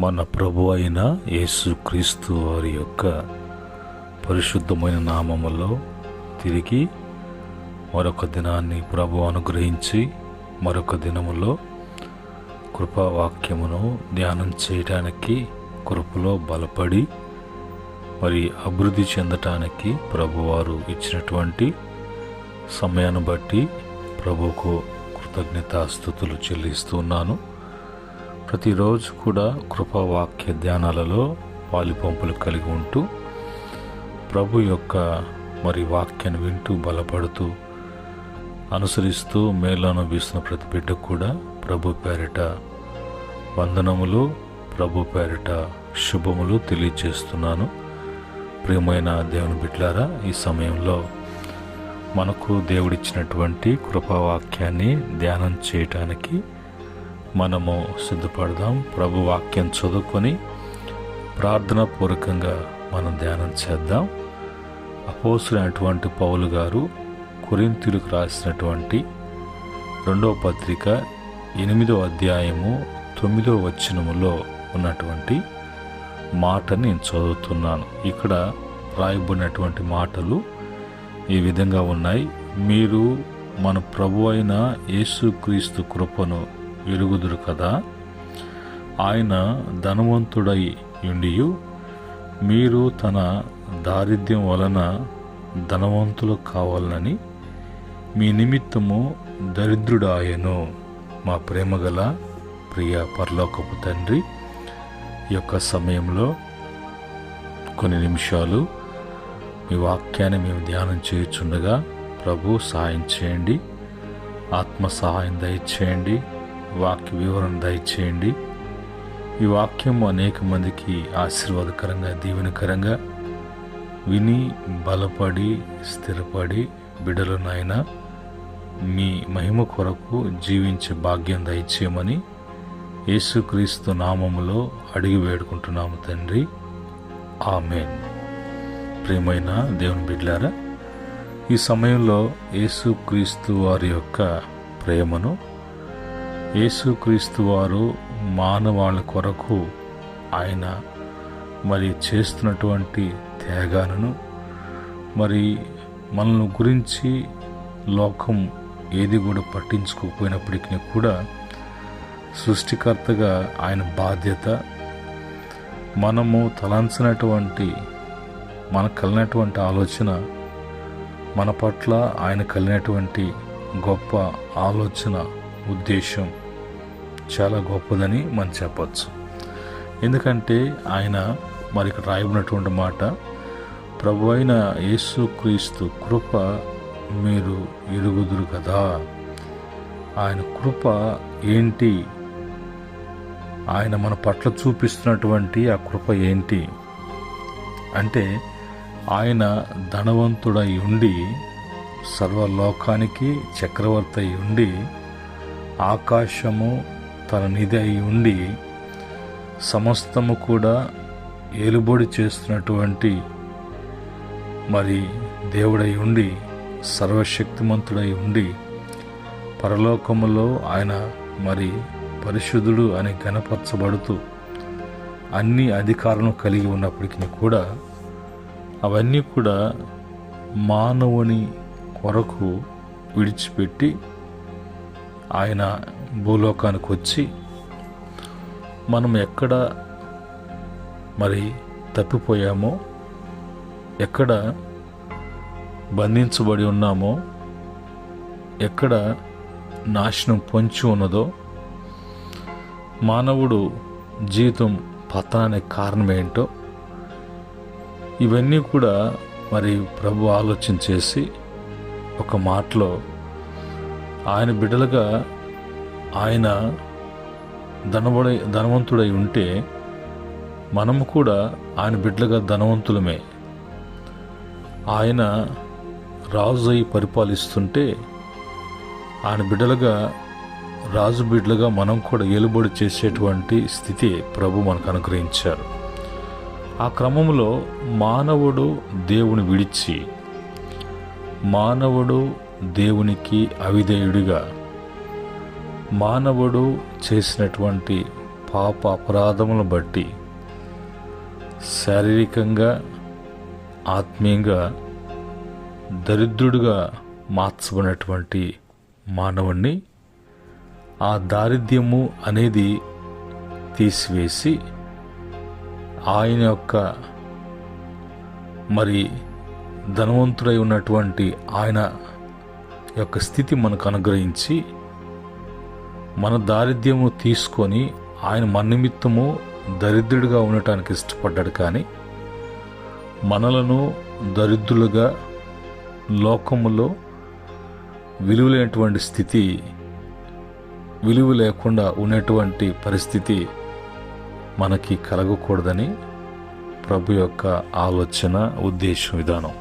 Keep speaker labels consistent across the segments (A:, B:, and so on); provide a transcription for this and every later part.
A: మన ప్రభు అయిన యేసుక్రీస్తు వారి యొక్క పరిశుద్ధమైన నామములో తిరిగి మరొక దినాన్ని ప్రభు అనుగ్రహించి మరొక దినములో కృపావాక్యమును ధ్యానం చేయడానికి కృపలో బలపడి మరి అభివృద్ధి చెందటానికి ప్రభువారు ఇచ్చినటువంటి సమయాన్ని బట్టి ప్రభువుకు కృతజ్ఞతాస్తుతులు చెల్లిస్తున్నాను. ప్రతిరోజు కూడా కృపావాక్య ధ్యానాలలో పాలిపంపులు కలిగి ఉంటూ ప్రభు యొక్క మరి వాక్యాన్ని వింటూ బలపడుతూ అనుసరిస్తూ మేలు అనుభవిస్తున్న ప్రతి బిడ్డకు కూడా ప్రభు పేరిట వందనములు, ప్రభు పేరిట శుభములు తెలియజేస్తున్నాను. ప్రియమైన దేవుని బిడ్డలారా, ఈ సమయంలో మనకు దేవుడిచ్చినటువంటి కృపావాక్యాన్ని ధ్యానం చేయటానికి మనము సిద్ధపడదాం. ప్రభు వాక్యం చదువుకొని ప్రార్థనా పూర్వకంగా మనం ధ్యానం చేద్దాం. అపోస్తులైనటువంటి పౌలు గారు కొరింథీయులకు రాసినటువంటి 2వ పత్రిక 8వ అధ్యాయము 9వ వచనములో ఉన్నటువంటి మాటని నేను చదువుతున్నాను. ఇక్కడ రాయబడినటువంటి మాటలు ఈ విధంగా ఉన్నాయి. మీరు మన ప్రభు అయిన యేసుక్రీస్తు కృపను ఎరుగుదురు కదా. ఆయన ధనవంతుడై ఉండియు మీరు తన దారిద్ర్యం వలన ధనవంతులు కావాలని మీ నిమిత్తము దరిద్రుడాయను. మా ప్రేమగల ప్రియ పరలోకపు తండ్రి, ఈ యొక్క సమయంలో కొన్ని నిమిషాలు మీ వాక్యాన్ని మేము ధ్యానం చేయుచుండగా ప్రభు సహాయం చేయండి, ఆత్మ సహాయం దయచేయండి, వాక్య వివరణ దయచేయండి. ఈ వాక్యం అనేక మందికి ఆశీర్వాదకరంగా దీవెనకరంగా విని బలపడి స్థిరపడి బిడ్డలనైనా మీ మహిమ కొరకు జీవించే భాగ్యం దయచేయమని యేసుక్రీస్తు నామములో అడిగి వేడుకుంటున్నాము తండ్రి, ఆమేన్. ప్రియమైన దేవుని బిడ్డలారా, ఈ సమయంలో యేసుక్రీస్తు వారి యొక్క ప్రేమను, యేసుక్రీస్తు వారు మానవాళి కొరకు ఆయన మరి చేస్తున్నటువంటి త్యాగాలను, మరి మనల్ని గురించి లోకం ఏది కూడా పట్టించుకోకపోయినప్పటికీ కూడా సృష్టికర్తగా ఆయన బాధ్యత, మనము తలంచినటువంటి మనకు కలిగినటువంటి ఆలోచన, మన పట్ల ఆయన కలిగినటువంటి గొప్ప ఆలోచన, ఉద్దేశం చాలా గొప్పదని మనం చెప్పచ్చు. ఎందుకంటే ఆయన మరి ఇక్కడ రాయబడినటువంటి మాట, ప్రభు అయిన యేసుక్రీస్తు కృప మీరు ఎరుగుదురు కదా. ఆయన కృప ఏంటి? ఆయన మన పట్ల చూపిస్తున్నటువంటి ఆ కృప ఏంటి అంటే, ఆయన ధనవంతుడై ఉండి, సర్వలోకానికి చక్రవర్తి అయి ఉండి, ఆకాశము తన నిధి అయి ఉండి, సమస్తము కూడా ఏలుబడి చేస్తున్నటువంటి మరి దేవుడై ఉండి, సర్వశక్తిమంతుడై ఉండి, పరలోకములో ఆయన మరి పరిశుద్ధుడు అని ఘనపరచబడుతూ అన్ని అధికారాలను కలిగి ఉన్నప్పటికీ కూడా అవన్నీ కూడా మానవుని కొరకు విడిచిపెట్టి ఆయన భూలోకానికి వచ్చి, మనం ఎక్కడ మరి తప్పిపోయామో, ఎక్కడ బంధించబడి ఉన్నామో, ఎక్కడ నాశనం పొంచి ఉన్నదో, మానవుడు జీవితం పతనానికి కారణం ఏంటో, ఇవన్నీ కూడా మరి ప్రభు ఆలోచన చేసి ఒక మాటలో ఆయన బిడ్డలుగా ఆయన ధనవంతుడై ఉంటే మనము కూడా ఆయన బిడ్డలుగా ధనవంతులమే. ఆయన రాజు అయి పరిపాలిస్తుంటే ఆయన బిడ్డలుగా, రాజు బిడ్డలుగా మనం కూడా ఏలుబడి చేసేటువంటి స్థితి ప్రభు మనకు అనుగ్రహించారు. ఆ క్రమంలో మానవుడు దేవుని విడిచి, మానవుడు దేవునికి అవిధేయుడిగా, మానవుడు చేసినటువంటి పాప అపరాధములను బట్టి శారీరకంగా ఆత్మీయంగా దరిద్రుడిగా మార్చబడినటువంటి మానవుణ్ణి ఆ దారిద్ర్యము అనేది తీసివేసి ఆయన యొక్క మరి ధనవంతుడై ఉన్నటువంటి ఆయన యొక్క స్థితి మనకు అనుగ్రహించి మన దారిద్ర్యము తీసుకొని ఆయన మన నిమిత్తము దరిద్రుడిగా ఉండటానికి ఇష్టపడ్డాడు. కానీ మనలను దరిద్రులుగా లోకములో విలువ లేకుండా ఉన్నటువంటి పరిస్థితి మనకి కలగకూడదని ప్రభు యొక్క ఆలోచన, ఉద్దేశం, విధానం.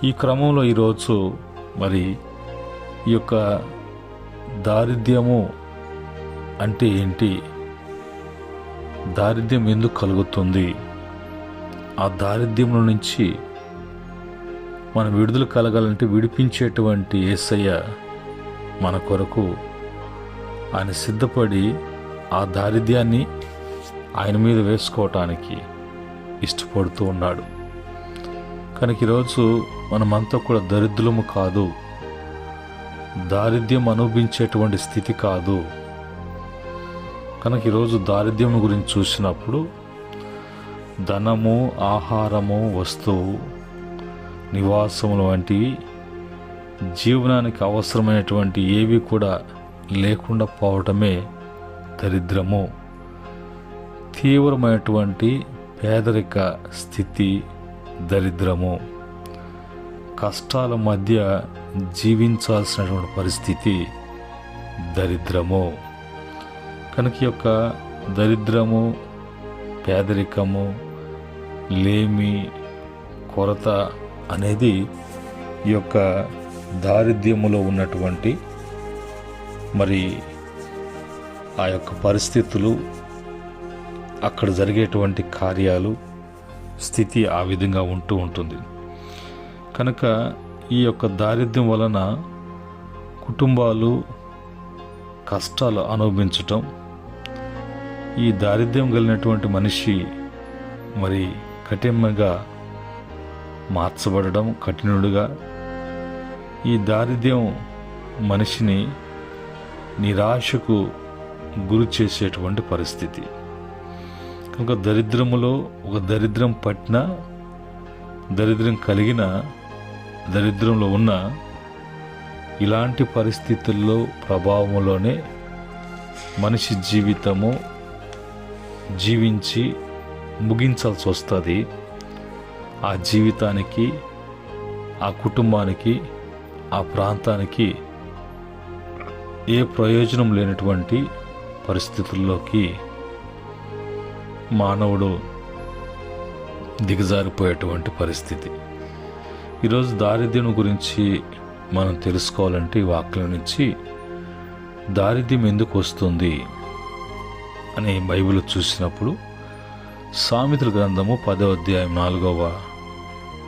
A: ఈ క్రమంలో ఈరోజు మరి ఈ యొక్క దారిద్ర్యము అంటే ఏంటి, దారిద్ర్యం ఎందుకు కలుగుతుంది, ఆ దారిద్ర్యం నుంచి మనం విడుదల కలగాలంటే విడిపించేటువంటి యేసయ్య మన కొరకు ఆయన సిద్ధపడి ఆ దారిద్ర్యాన్ని ఆయన మీద వేసుకోవటానికి ఇష్టపడుతూ ఉన్నాడు. కనుక ఈరోజు మనమంతా కూడా దరిద్రులము కాదు, దారిద్ర్యం అనుభవించేటువంటి స్థితి కాదు. కనుక ఈరోజు దారిద్ర్యం గురించి చూసినప్పుడు ధనము, ఆహారము, వస్తువు, నివాసములు వంటివి జీవనానికి అవసరమైనటువంటి ఏవి కూడా లేకుండా పోవటమే దరిద్రము. తీవ్రమైనటువంటి పేదరిక స్థితి దరిద్రము. కష్టాల మధ్య జీవించాల్సినటువంటి పరిస్థితి దరిద్రము. కనుక ఈ యొక్క దరిద్రము, పేదరికము, లేమి, కొరత అనేది ఈ యొక్క దారిద్ర్యములో ఉన్నటువంటి మరి ఆ యొక్క పరిస్థితులు, అక్కడ జరిగేటువంటి కార్యాలు, స్థితి ఆ విధంగా ఉంటుంది. కనుక ఈ యొక్క దారిద్ర్యం వలన కుటుంబాలు కష్టాలు అనుభవించటం, ఈ దారిద్ర్యం కలిగినటువంటి మనిషి మరి కఠినంగా మార్చబడడం, కఠినుడుగా, ఈ దారిద్ర్యం మనిషిని నిరాశకు గురి చేసేటువంటి పరిస్థితి. కనుక దరిద్రములో ఒక దరిద్రం పట్టిన, దరిద్రం కలిగిన, దరిద్రంలో ఉన్న ఇలాంటి పరిస్థితుల్లో ప్రభావంలోనే మనిషి జీవితము జీవించి ముగించాల్సి వస్తుంది. ఆ జీవితానికి, ఆ కుటుంబానికి, ఆ ప్రాంతానికి ఏ ప్రయోజనం లేనటువంటి పరిస్థితుల్లోకి మానవుడు దిగజారిపోయేటువంటి పరిస్థితి. ఈరోజు దారిద్ర్యం గురించి మనం తెలుసుకోవాలంటే ఈ వాక్యం నుంచి దారిద్ర్యం ఎందుకు వస్తుంది అని బైబిల్ చూసినప్పుడు సామెతల గ్రంథము 10వ అధ్యాయం 4వ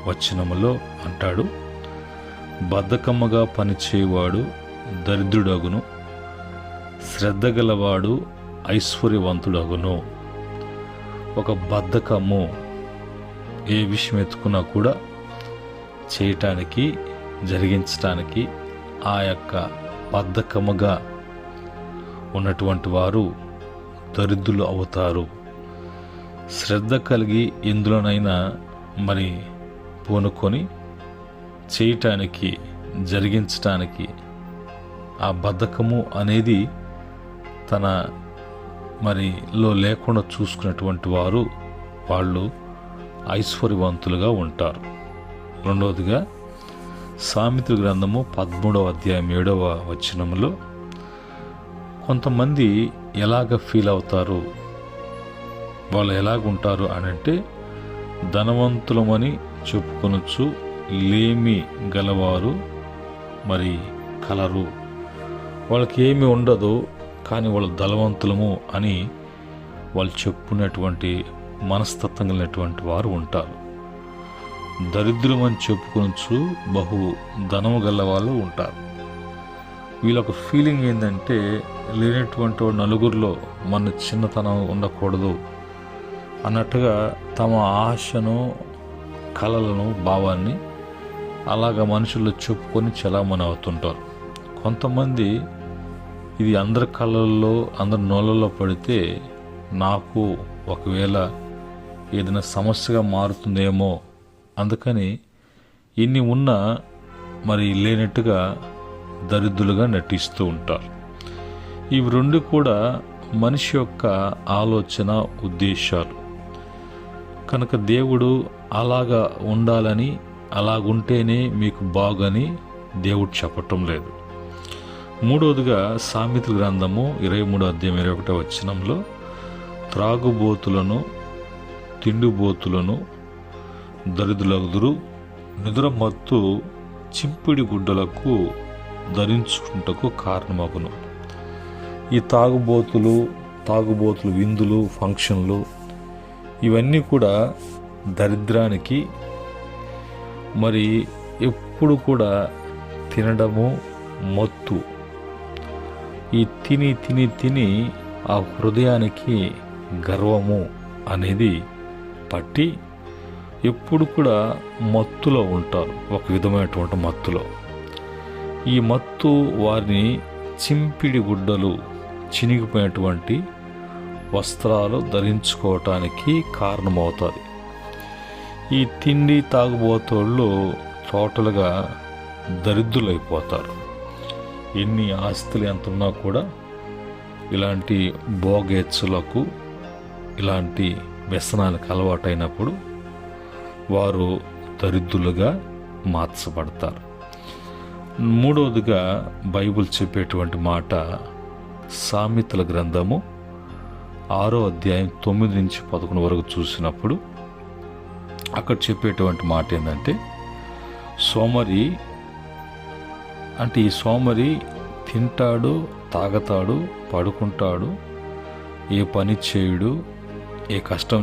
A: వచనములో అంటాడు, బద్ధకమ్మగా పనిచేయవాడు దరిద్రుడగును, శ్రద్ధ గలవాడు ఐశ్వర్యవంతుడగును. ఒక బద్ధకము, ఏ విషయం ఎత్తుకున్నా కూడా చేయటానికి, జరిగించటానికి ఆ యొక్క బద్ధకముగా ఉన్నటువంటి వారు దరిద్రులు అవుతారు. శ్రద్ధ కలిగి ఎందులోనైనా మరి పూనుకొని చేయటానికి, జరిగించటానికి ఆ బద్ధకము అనేది తన మరిలో లేకుండా చూసుకున్నటువంటి వారు వాళ్ళు ఐశ్వర్యవంతులుగా ఉంటారు. రెండవదిగా సామెతల గ్రంథము 13వ అధ్యాయం 7వ వచనములో కొంతమంది ఎలాగ ఫీల్ అవుతారు, వాళ్ళు ఎలాగుంటారు అని అంటే, ధనవంతులమని చెప్పుకొనొచ్చు లేమి గలవారు మరి కలరు. వాళ్ళకి ఏమి ఉండదు, కానీ వాళ్ళు ధనవంతులము అని వాళ్ళు చెప్పుకునేటువంటి మనస్తత్వం కలిగినటువంటి వారు ఉంటారు. దరిద్రమని చెప్పుకొనొచ్చు బహు ధనము గల వాళ్ళు ఉంటారు. వీళ్ళొక ఫీలింగ్ ఏంటంటే, లేనటువంటి నలుగురిలో మన చిన్నతనం ఉండకూడదు అన్నట్టుగా తమ ఆశను, కలలను, భావాన్ని అలాగ మనుషుల్లో చెప్పుకొని చలామణి అవుతుంటారు. కొంతమంది ఇది అందరి కళ్ళల్లో, అందరి నోళ్ళల్లో పడితే నాకు ఒకవేళ ఏదైనా సమస్యగా మారుతుందేమో, అందుకని ఇన్ని ఉన్నా మరి లేనట్టుగా దరిద్రులుగా నటిస్తూ ఉంటారు. ఇవి రెండు కూడా మనిషి యొక్క ఆలోచన, ఉద్దేశాలు. కనుక దేవుడు అలాగా ఉండాలని, అలాగుంటేనే మీకు బాగని దేవుడు చెప్పటం లేదు. మూడవదిగా సామెతల గ్రంథము 23:21 త్రాగుబోతులను, తిండిబోతులను దరిద్రులగుదురు, నిద్రమత్తు చింపిడి గుడ్డలకు ధరించుకుంటకు కారణమగును. ఈ తాగుబోతులు విందులు, ఫంక్షన్లు ఇవన్నీ కూడా దరిద్రానికి, మరి ఎప్పుడు కూడా తినడము, మత్తు, ఈ తిని ఆ హృదయానికి గర్వము అనేది పట్టి ఎప్పుడు కూడా మత్తులో ఉంటారు, ఒక విధమైనటువంటి మత్తులో. ఈ మత్తు వారిని చింపిడి గుడ్డలు, చినిగిపోయినటువంటి వస్త్రాలు ధరించుకోవటానికి కారణమవుతుంది. ఈ తిండి తాగుబోతోళ్ళు టోటల్గా దరిద్రులైపోతారు. ఎన్ని ఆస్తులు ఎంత ఉన్నా కూడా ఇలాంటి భోగేచ్ఛలకు, ఇలాంటి వ్యసనాలకు అలవాటైనప్పుడు వారు దరిద్రులుగా మార్చబడతారు. మూడవదిగా బైబిల్ చెప్పేటువంటి మాట సామెతల గ్రంథము 6:9-11 చూసినప్పుడు అక్కడ చెప్పేటువంటి మాట ఏంటంటే, సోమరి అంటే ఈ సోమరి తింటాడు, తాగతాడు, పడుకుంటాడు, ఏ పని చేయడు, ఏ కష్టం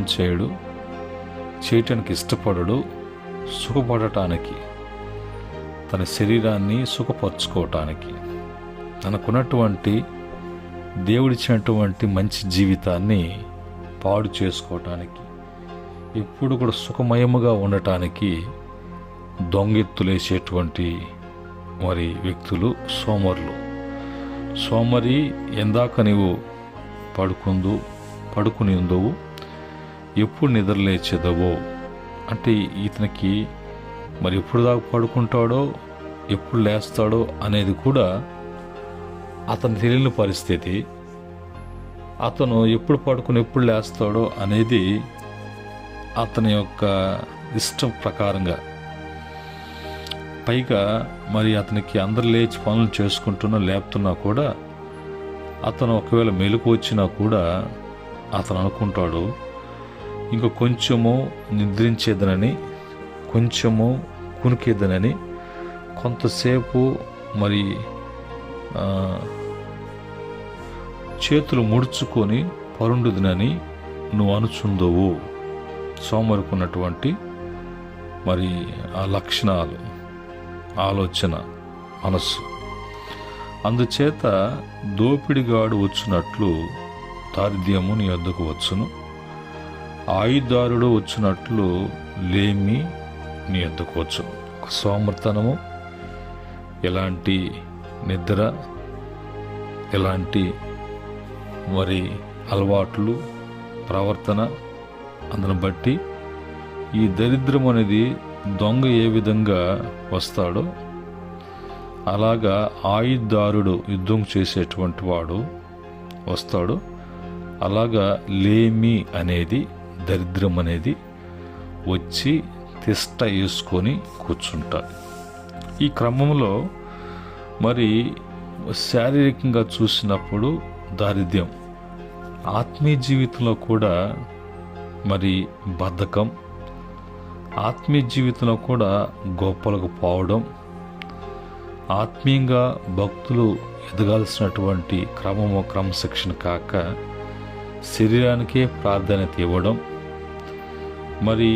A: చేయటానికి ఇష్టపడడు, సుఖపడటానికి, తన శరీరాన్ని సుఖపరచుకోవటానికి, తనకున్నటువంటి దేవుడిచ్చినటువంటి మంచి జీవితాన్ని పాడు చేసుకోవటానికి, ఎప్పుడు కూడా సుఖమయముగా ఉండటానికి దొంగెత్తులేసేటువంటి మరి వ్యక్తులు సోమరులు. సోమరి ఎందాక నీవు పడుకుని ఉందవు, ఎప్పుడు నిద్రలేచేదవో అంటే ఇతనికి మరి ఎప్పుడు దాకా పడుకుంటాడో, ఎప్పుడు లేస్తాడో అనేది కూడా అతను తెలియని పరిస్థితి. అతను ఎప్పుడు పడుకుని ఎప్పుడు లేస్తాడో అనేది అతని యొక్క ఇష్టం ప్రకారంగా. పైగా మరి అతనికి అందరు లేచి పనులు చేసుకుంటున్నా, లేపుతున్నా కూడా అతను ఒకవేళ మెలకు వచ్చినా కూడా అతను అనుకుంటాడు ఇంకా కొంచెము నిద్రించేదనని, కొంచెము కునికేదనని, కొంతసేపు మరి చేతులు ముడుచుకొని పరుండుదనని నువ్వు అనుచుందవు. సోమరుకున్నటువంటి మరి ఆ లక్షణాలు, ఆలోచన, మనస్సు. అందుచేత దోపిడిగాడు వచ్చినట్లు దారిద్ర్యము నీ వద్దకు వచ్చును, ఆయుధారుడు వచ్చినట్లు లేమి నీ వద్దకు వచ్చును. సోమర్తనము, ఎలాంటి నిద్ర, ఎలాంటి మరి అలవాట్లు, ప్రవర్తన, అందును బట్టి ఈ దరిద్రం అనేది దొంగ ఏ విధంగా వస్తాడో అలాగా ఆయుధారుడు, యుద్ధం చేసేటువంటి వాడు వస్తాడు. అలాగా లేమి అనేది, దరిద్రం అనేది వచ్చి తిష్ట వేసుకొని కూర్చుంటాడు. ఈ క్రమంలో మరి శారీరకంగా చూసినప్పుడు దారిద్ర్యం, ఆత్మీయ జీవితంలో కూడా మరి బద్ధకం, ఆత్మీయ జీవితంలో కూడా గొప్పలకు పోవడం, ఆత్మీయంగా భక్తులు ఎదగాల్సినటువంటి క్రమశిక్షణ కాక శరీరానికే ప్రాధాన్యత ఇవ్వడం, మరి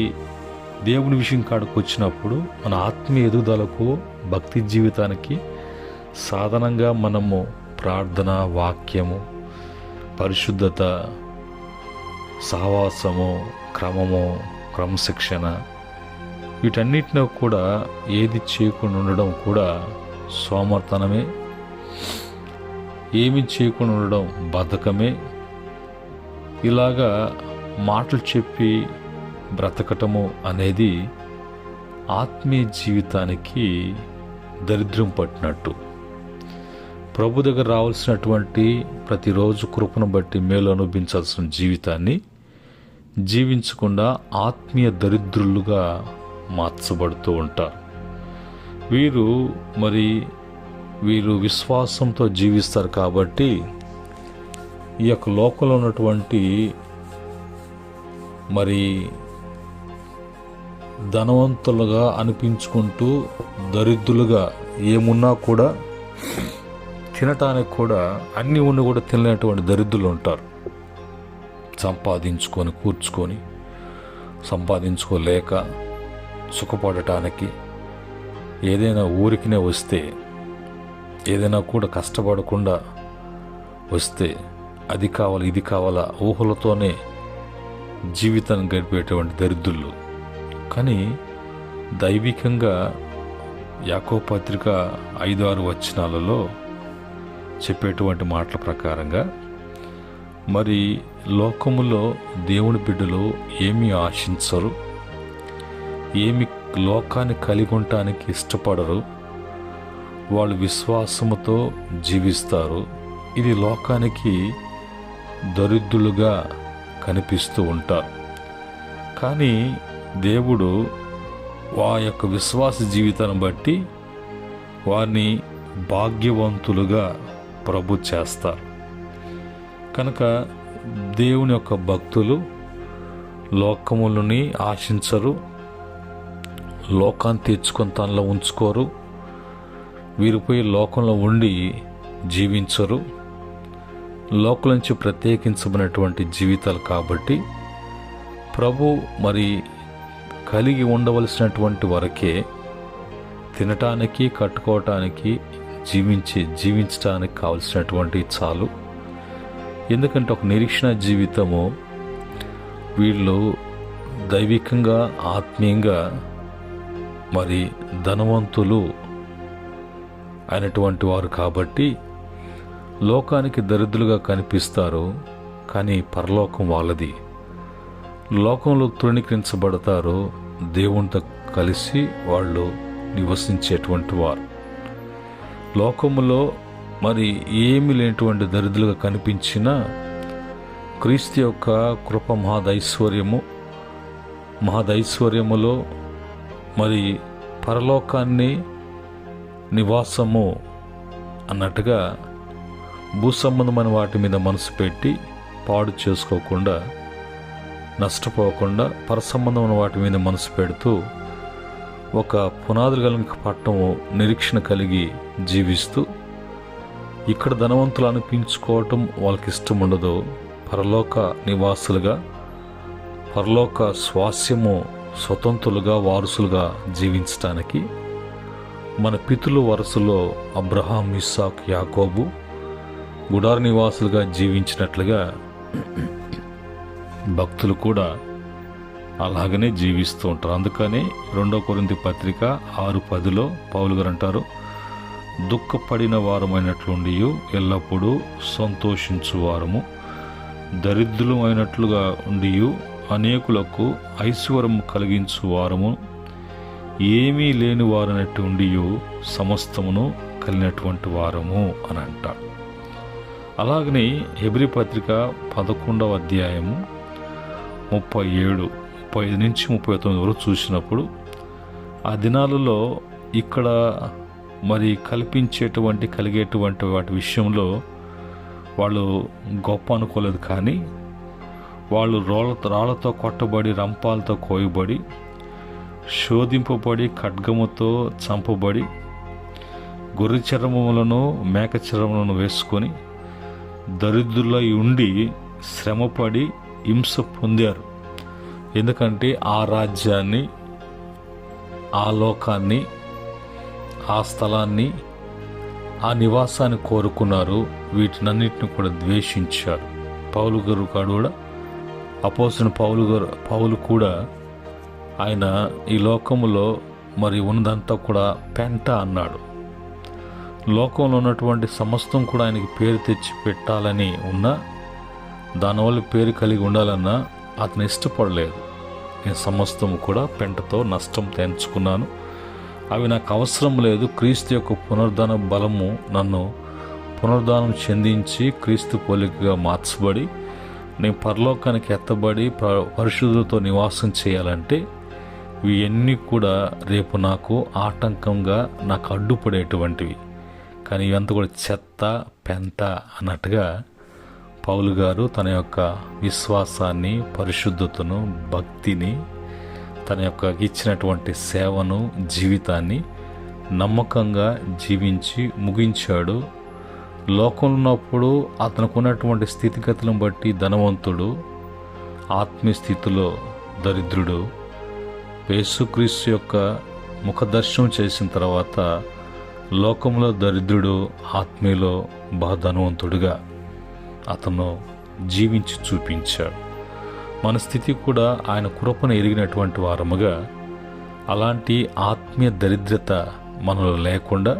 A: దేవుని విషయం కాడకు వచ్చినప్పుడు మన ఆత్మీయ ఎదుగుదలకు, భక్తి జీవితానికి సాధనంగా మనము ప్రార్థన, వాక్యము, పరిశుద్ధత, సహవాసము, క్రమశిక్షణ వీటన్నిటిని కూడా ఏది చేయకుండా ఉండడం కూడా సోమర్తనమే. ఏమి చేయకుండా ఉండడం బద్ధకమే. ఇలాగా మాటలు చెప్పి బ్రతకటము అనేది ఆత్మీయ జీవితానికి దరిద్రం పట్టినట్టు. ప్రభు దగ్గర రావాల్సినటువంటి ప్రతిరోజు కృపను బట్టి మేలు అనుభవించాల్సిన జీవితాన్ని జీవించకుండా ఆత్మీయ దరిద్రులుగా మార్చబడుతూ ఉంటారు. వీరు విశ్వాసంతో జీవిస్తారు కాబట్టి ఈ యొక్క లోకంలో ఉన్నటువంటి ధనవంతులుగా అనిపించుకుంటూ దరిద్రులుగా ఏమున్నా కూడా తినటానికి కూడా అన్నీ ఉండి కూడా తినలేనటువంటి దరిద్రులు ఉంటారు. సంపాదించుకోలేక సుఖపడటానికి ఏదైనా ఊరికినే వస్తే, ఏదైనా కూడా కష్టపడకుండా వస్తే అది కావాలి ఇది కావాలా ఊహలతోనే జీవితాన్ని గడిపేటువంటి దరిద్రులు. కానీ దైవికంగా యాకోబు పత్రిక 5-6 వచనాలలో చెప్పేటువంటి మాటల ప్రకారంగా లోకములో దేవుని బిడ్డలు ఏమీ ఆశించరు, ఏమి లోకాన్ని కలిగి ఉండటానికి ఇష్టపడరు. వాళ్ళు విశ్వాసముతో జీవిస్తారు. ఇది లోకానికి దరిద్రులుగా కనిపిస్తూ ఉంటారు. కానీ దేవుడు యొక్క విశ్వాస జీవితాన్ని బట్టి వారిని భాగ్యవంతులుగా ప్రభు చేస్తారు. కనుక దేవుని యొక్క భక్తులు లోకములని ఆశించరు, లోకాన్ని తెచ్చుకొని తనలో ఉంచుకోరు, వీరిపోయి లోకంలో ఉండి జీవించరు. లోకం నుంచి ప్రత్యేకించబడినటువంటి జీవితాలు కాబట్టి ప్రభు కలిగి ఉండవలసినటువంటి వరకే తినటానికి, కట్టుకోవటానికి, జీవించటానికి కావలసినటువంటి చాలు. ఎందుకంటే ఒక నిరీక్షణ జీవితము వీళ్ళు దైవికంగా, ఆత్మీయంగా ధనవంతులు అయినటువంటి వారు కాబట్టి లోకానికి దరిద్రులుగా కనిపిస్తారు. కానీ పరలోకం వాళ్ళది. లోకంలో తృణీకరించబడతారు, దేవునితో కలిసి వాళ్ళు నివసించేటువంటి వారు. లోకములో ఏమీ లేనటువంటి దరిద్రులుగా కనిపించినా క్రీస్తు యొక్క కృప మహదైశ్వర్యములో పరలోకాన్ని నివాసము అన్నట్టుగా భూసంబంధమైన వాటి మీద మనసు పెట్టి పాడు చేసుకోకుండా, నష్టపోకుండా పరసంబంధమైన వాటి మీద మనసు పెడుతూ ఒక పునాదులు కలిగిన పట్టణము నిరీక్షణ కలిగి జీవిస్తూ ఇక్కడ ధనవంతులు అనిపించుకోవటం వాళ్ళకి ఇష్టం ఉండదు. పరలోక నివాసులుగా, పరలోక స్వాస్యము స్వతంత్రులుగా, వారసులుగా జీవించటానికి మన పితృల వరుసలో అబ్రహాం, ఇస్సాకు, యాకోబు గుడార నివాసులుగా జీవించినట్లుగా భక్తులు కూడా అలాగనే జీవిస్తూ ఉంటారు. అందుకని 2 కొరింథీ పత్రిక 6:10 పౌలు గారు అంటారు, దుఃఖపడిన వారమైనట్లుండి ఎల్లప్పుడూ సంతోషించు వారము, దరిద్రులు అయినట్లుగా ఉండి అనేకులకు ఐశ్వర్యము కలిగించు వారము, ఏమీ లేని వారనట్టు ఉండి సమస్తమును కలిగినటువంటి వారము అని అంటారు. అలాగనే హెబ్రీ పత్రిక 11వ అధ్యాయము 37, 35 నుంచి 39 వరకు చూసినప్పుడు ఆ దినాలలో ఇక్కడ కలిగేటువంటి వాటి విషయంలో వాళ్ళు గొప్ప అనుకోలేదు. కానీ వాళ్ళు రాళ్లతో కొట్టబడి, రంపాలతో కోయబడి, శోధింపబడి, ఖడ్గముతో చంపబడి, గొర్రె చర్మములను, మేక చర్మములను వేసుకొని దరిద్రులై ఉండి శ్రమపడి హింస పొందారు. ఎందుకంటే ఆ రాజ్యాన్ని, ఆ లోకాన్ని, ఆ స్థలాన్ని, ఆ నివాసాన్ని కోరుకున్నారు, వీటినన్నిటిని కూడా ద్వేషించారు. పౌలు గారు కూడా అపోస్తలుడైన పౌలు కూడా ఆయన ఈ లోకములో మరి ఉన్నదంతా కూడా పెంట అన్నాడు. లోకంలో ఉన్నటువంటి సమస్తం కూడా ఆయనకి పేరు తెచ్చి పెట్టాలని ఉన్నా, దానివల్ల పేరు కలిగి ఉండాలన్నా అతను ఇష్టపడలేదు. నేను సమస్తం కూడా పెంటతో నష్టం తెంచుకున్నాను, అవి నాకు అవసరం లేదు. క్రీస్తు యొక్క పునరుద్ధాన బలము నన్ను పునరుద్ధానం చెందించి క్రీస్తు పోలికగా మార్చబడి నేను పరలోకానికి ఎత్తబడి పరిశుద్ధులతో నివాసం చేయాలంటే ఇవన్నీ కూడా రేపు నాకు ఆటంకంగా నాకు అడ్డుపడేటువంటివి. కానీ ఇవంతా కూడా చెత్త పెంట అన్నట్టుగా పౌలు గారు తన యొక్క విశ్వాసాన్ని, పరిశుద్ధతను, భక్తిని, తన యొక్క ఇచ్చినటువంటి సేవను, జీవితాన్ని నమ్మకంగా జీవించి ముగించాడు. లోకంలో ఉన్నప్పుడు అతనికి ఉన్నటువంటి స్థితిగతులను బట్టి ధనవంతుడు, ఆత్మీయ స్థితిలో దరిద్రుడు. యేసుక్రీస్తు యొక్క ముఖదర్శనం చేసిన తర్వాత లోకంలో దరిద్రుడు, ఆత్మీయలో ధనవంతుడుగా అతను జీవించి చూపించాడు. మన స్థితి కూడా ఆయన కృపను ఎరిగినటువంటి వారముగా అలాంటి ఆత్మీయ దరిద్రత మనలో లేకుండా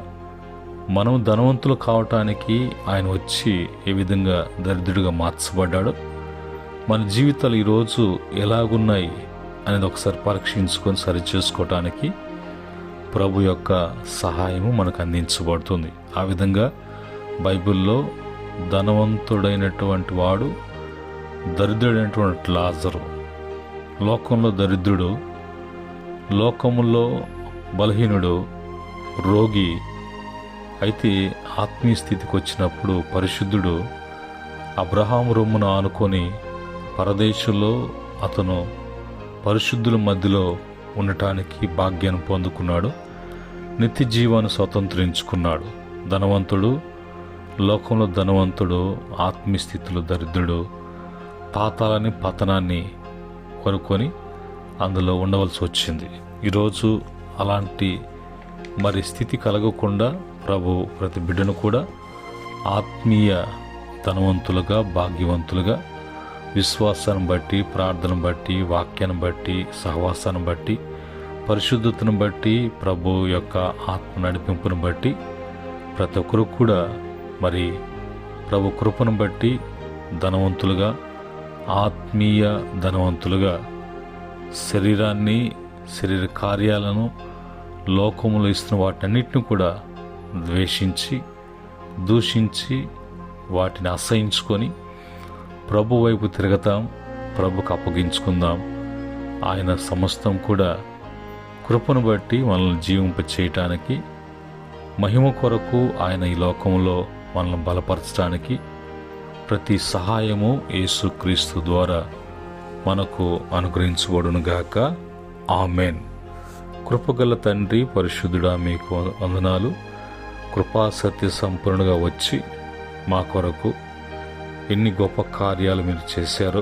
A: మనం ధనవంతులు కావటానికి ఆయన వచ్చి ఏ విధంగా దరిద్రుడిగా మార్చబడ్డాడో మన జీవితాలు ఈరోజు ఎలాగున్నాయి అనేది ఒకసారి పరీక్షించుకొని సరిచేసుకోవటానికి ప్రభు యొక్క సహాయము మనకు అందించబడుతుంది. ఆ విధంగా బైబిల్లో ధనవంతుడైనటువంటి వాడు దరిద్రుడైనటువంటి లాజరు, లోకంలో దరిద్రుడు, లోకములో బలహీనుడు, రోగి. అయితే ఆత్మీయ స్థితికి వచ్చినప్పుడు పరిశుద్ధుడు అబ్రహాము రొమ్మును ఆనుకొని పరదేశంలో అతను పరిశుద్ధుల మధ్యలో ఉండటానికి భాగ్యాన్ని పొందుకున్నాడు, నిత్య జీవాన్ని స్వతంత్రించుకున్నాడు. ధనవంతుడు, లోకంలో ధనవంతుడు, ఆత్మీయ స్థితిలో దరిద్రుడు పాతాలని, పతనాన్ని కొనుక్కొని అందులో ఉండవలసి వచ్చింది. ఈరోజు అలాంటి మరి స్థితి కలగకుండా ప్రభు ప్రతి బిడ్డను కూడా ఆత్మీయ ధనవంతులుగా, భాగ్యవంతులుగా, విశ్వాసాన్ని బట్టి, ప్రార్థన బట్టి, వాక్యాన్ని బట్టి, సహవాసాన్ని బట్టి, పరిశుద్ధతను బట్టి, ప్రభు యొక్క ఆత్మ నడిపింపును బట్టి ప్రతి ఒక్కరు కూడా మరి ప్రభు కృపను బట్టి ధనవంతులుగా, ఆత్మీయ ధనవంతులుగా, శరీరాన్ని, శరీర కార్యాలను, లోకములో ఇస్తున్న వాటన్నిటిని కూడా ద్వేషించి, దూషించి, వాటిని అసహించుకొని ప్రభు వైపు తిరగతాం, ప్రభుకు అప్పగించుకుందాం. ఆయన సమస్తం కూడా కృపను బట్టి మనల్ని జీవింప చేయటానికి, మహిమ కొరకు ఆయన ఈ లోకంలో మనల్ని బలపరచడానికి ప్రతి సహాయము యేసుక్రీస్తు ద్వారా మనకు అనుగ్రహించబడునుగాక. ఆమెన్. కృపగల తండ్రి, పరిశుద్ధుడా, మీకు వందనాలు. కృపా సత్య సంపూర్ణంగా వచ్చి మా కొరకు ఎన్ని గొప్ప కార్యాలు మీరు చేశారో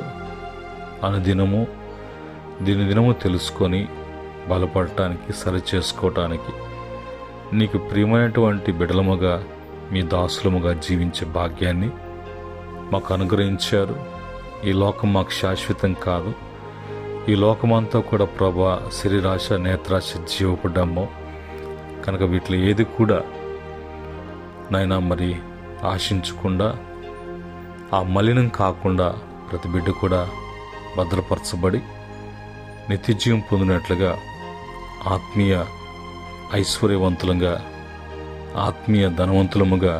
A: అనుదినము దినదినము తెలుసుకొని బలపడటానికి, సరిచేసుకోవటానికి నీకు ప్రియమైనటువంటి బిడలముగా, మీ దాసులముగా జీవించే భాగ్యాన్ని మాకు అనుగ్రహించారు. ఈ లోకం మాకు శాశ్వతం కాదు. ఈ లోకమంతా కూడా ప్రభా శరీరాశ, నేత్రాశ, జీవపడ్డామో కనుక వీటిలో ఏది కూడా నైనా మరి ఆశించకుండా, ఆ మలినం కాకుండా ప్రతి బిడ్డ కూడా భద్రపరచబడి నిత్యజీవం పొందినట్లుగా ఆత్మీయ ఐశ్వర్యవంతులంగా, ఆత్మీయ ధనవంతులముగా,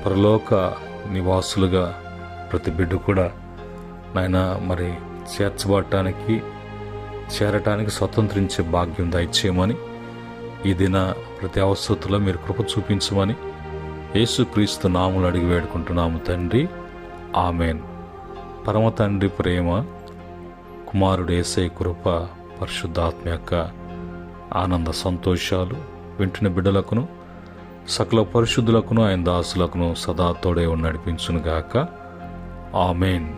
A: పరలోక నివాసులుగా ప్రతి బిడ్డ కూడా నాయన మరి చేరటానికి స్వతంత్రించే భాగ్యం దయచేయమని, ఈ దిన ప్రతి అవసరతలో మీరు కృప చూపించమని యేసుక్రీస్తు నామములో అడిగి వేడుకుంటున్నాము తండ్రి. ఆమెన్. పరమ తండ్రి ప్రేమ, కుమారుడు యేసయ్య కృప, పరిశుద్ధాత్మ యొక్క ఆనంద సంతోషాలు వింటున్న బిడ్డలకును, సకల పరిశుద్ధులకును, ఆయన దాసులకును సదా తోడే నడిపించునుగాక. ఆమెన్.